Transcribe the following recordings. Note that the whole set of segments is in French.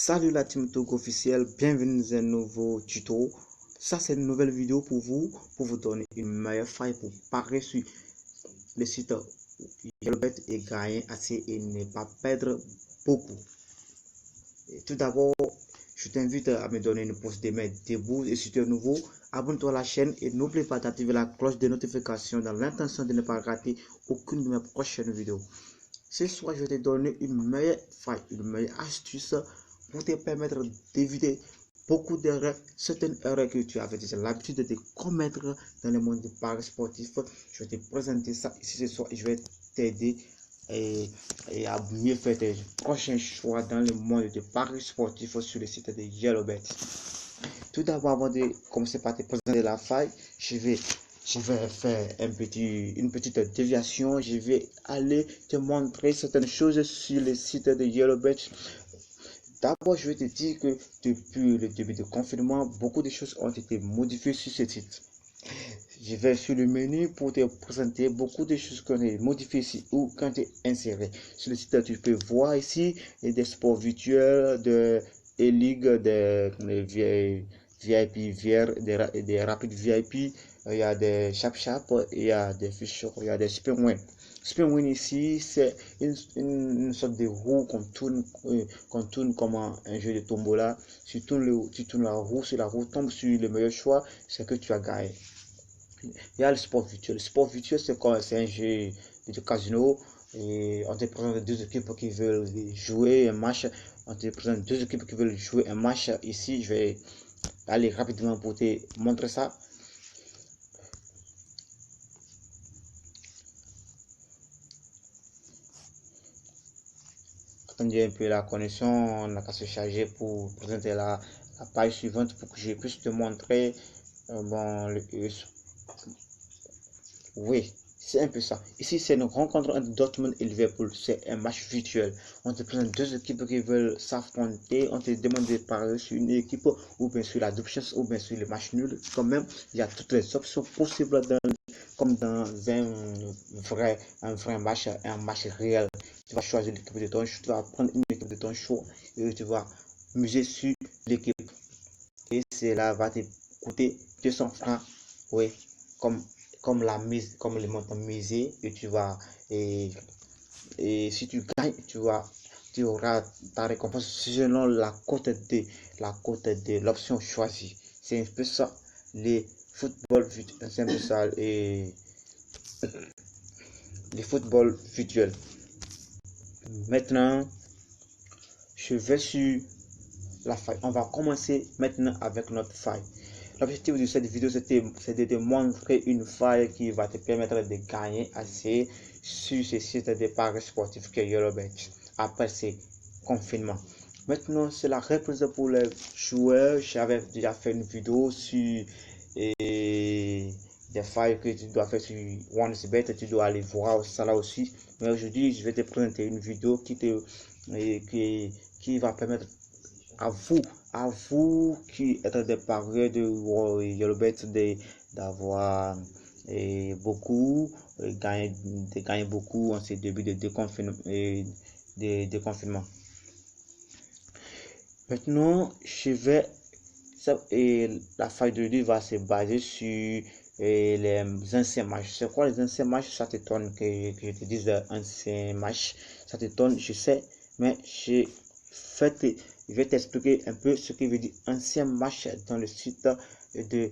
Salut la team Togo officielle, bienvenue dans un nouveau tuto. Ça c'est une nouvelle vidéo pour vous donner une meilleure faille pour parier sur le site YellowBet et gagner assez et ne pas perdre beaucoup. Et tout d'abord, je t'invite à me donner une pouce de main debout et si tu es nouveau, abonne-toi à la chaîne et n'oublie pas d'activer la cloche de notification dans l'intention de ne pas rater aucune de mes prochaines vidéos. Ce soir, je vais te donner une meilleure faille, une meilleure astuce pour te permettre d'éviter beaucoup d'erreurs, certaines erreurs que tu avais déjà l'habitude de commettre dans le monde du paris sportif. Je vais te présenter ça ici ce soir et je vais t'aider à mieux faire tes prochains choix dans le monde du paris sportif sur le site de YellowBet. Tout d'abord, avant de commencer par te présenter la faille, je vais faire une petite déviation. Je vais aller te montrer certaines choses sur le site de YellowBet. D'abord, je vais te dire que depuis le début du confinement, beaucoup de choses ont été modifiées sur ce site. Je vais sur le menu pour te présenter beaucoup de choses qu'on a modifiées ici ou quand tu es inséré. Sur le site, tu peux voir ici des sports virtuels, des ligues, des VIP, des rapides VIP, il y a des chap, il y a des fichures, il y a des spin win. Spin win ici, c'est une sorte de roue qu'on tourne comme un jeu de tombola. Tu tournes la roue, si la roue tombe sur le meilleur choix, c'est que tu as gagné. Il y a le sport virtuel. Le sport virtuel, c'est un jeu de casino. Et on te présente deux équipes qui veulent jouer un match. On te présente deux équipes qui veulent jouer un match. Ici, je vais aller rapidement pour te montrer ça. Attendez un peu la connexion, on n'a qu'à se charger pour présenter la page suivante pour que je puisse te montrer. Oui, c'est un peu ça. Ici, c'est une rencontre entre Dortmund et Liverpool. C'est un match virtuel. On te présente deux équipes qui veulent s'affronter. On te demande de parler sur une équipe ou bien sur la double chance ou bien sur le match nul. Quand même, il y a toutes les options possibles comme dans un vrai match, un match réel. Tu vas choisir l'équipe de ton choix, tu vas prendre une équipe de ton choix et tu vas miser sur l'équipe. Et cela va te coûter 200 francs. Oui, comme le montant misé et tu vas et si tu gagnes tu auras ta récompense selon la cote de l'option choisie. C'est un peu ça les football c'est un peu ça et les football virtuels. Maintenant je vais sur la faille. On va commencer maintenant avec notre faille. L'objectif de cette vidéo, c'est de te montrer une faille qui va te permettre de gagner assez sur ce site de paris sportifs que YellowBet après ces confinements. Maintenant, c'est la reprise pour les joueurs. J'avais déjà fait une vidéo sur des failles que tu dois faire sur OneXBet. Tu dois aller voir ça là aussi. Mais aujourd'hui, je vais te présenter une vidéo qui va permettre à vous qui êtes des parieurs de YellowBet d'avoir beaucoup gagner beaucoup en ces débuts de déconfinement. Maintenant, la faille de lui va se baser sur les anciens matchs. C'est quoi les anciens matchs? Ça t'étonne que je te dise anciens matchs. Ça t'étonne, je sais, mais je vais t'expliquer un peu ce qui veut dire ancien match dans le site de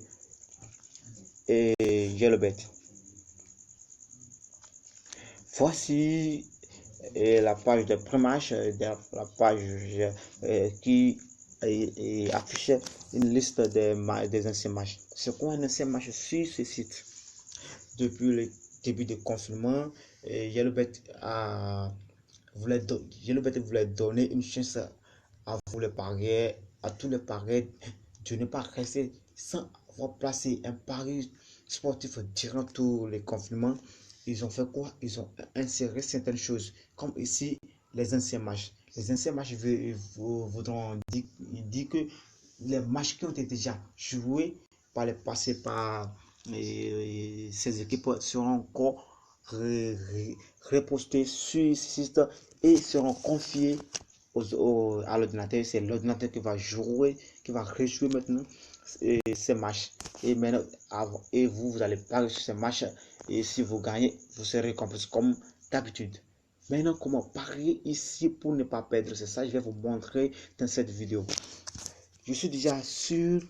YellowBet. Voici la page de pré-match, la page qui affiche une liste des anciens matchs. C'est quoi un ancien match sur ce site? Depuis le début du confinement, YellowBet voulait donner une chance à vous les parieurs, à tous les parieurs, de ne pas rester sans avoir placé un pari sportif durant tous les confinements. Ils ont fait quoi? Ils ont inséré certaines choses, comme ici les anciens matchs. Les anciens matchs voudront dire que les matchs qui ont été déjà joués par le passé par ces équipes seront encore repostés sur ce site et seront confiés à l'ordinateur, c'est l'ordinateur qui va jouer, qui va rejouer maintenant ces matchs. Et maintenant, vous allez parier sur ces matchs. Et si vous gagnez, vous serez récompensé comme d'habitude. Maintenant, comment parier ici pour ne pas perdre, c'est ça que je vais vous montrer dans cette vidéo. Je suis déjà sur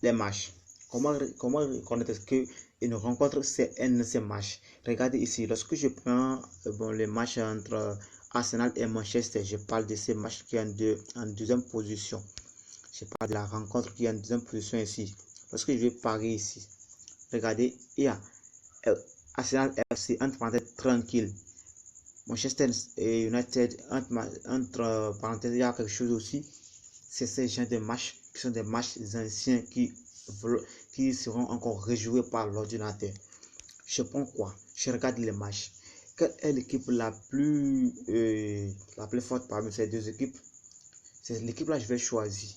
les matchs. Comment reconnaître que une rencontre c'est un de ces matchs? Regardez ici, lorsque je prends les matchs entre Arsenal et Manchester, je parle de ces matchs qui sont en deuxième position. Je parle de la rencontre qui est en deuxième position ici. Lorsque je vais parier ici, regardez, il y a Arsenal FC entre parenthèses tranquille. Manchester United entre parenthèses, il y a quelque chose aussi. C'est ces gens de matchs qui sont des matchs anciens qui seront encore rejoués par l'ordinateur. Je prends quoi? Je regarde les matchs. Quelle est l'équipe la plus forte parmi ces deux équipes? C'est l'équipe là que je vais choisir.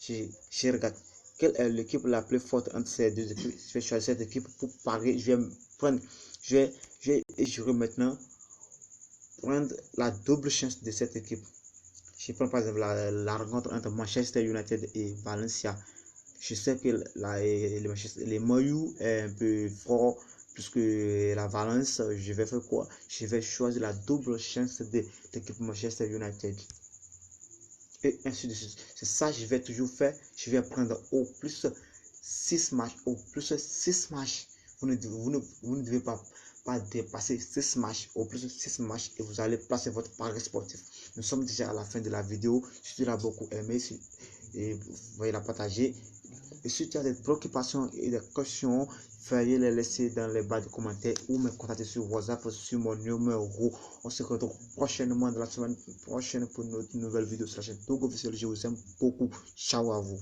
Je regarde. Quelle est l'équipe la plus forte entre ces deux équipes? Je vais choisir cette équipe pour parier. Je vais maintenant prendre la double chance de cette équipe. Je prends par exemple la rencontre entre Manchester United et Valencia. Je sais que les Maillots est un peu fort plus que la Valence. Je vais faire quoi? Je vais choisir la double chance de l'équipe Manchester United. Et ainsi de suite. C'est ça que je vais toujours faire. Je vais prendre au plus 6 matchs. Au plus 6 matchs. Vous ne devez pas dépasser 6 matchs, au plus 6 matchs, et vous allez placer votre pari sportif. Nous sommes déjà à la fin de la vidéo. Si tu l'as beaucoup aimé, et vous voyez la partager. Et si tu as des préoccupations et des questions, veuillez les laisser dans les barres de commentaires ou me contacter sur WhatsApp sur mon numéro. On se retrouve prochainement dans la semaine prochaine pour une nouvelle vidéo sur la chaîne Togo Officiel. Je vous aime beaucoup. Ciao à vous.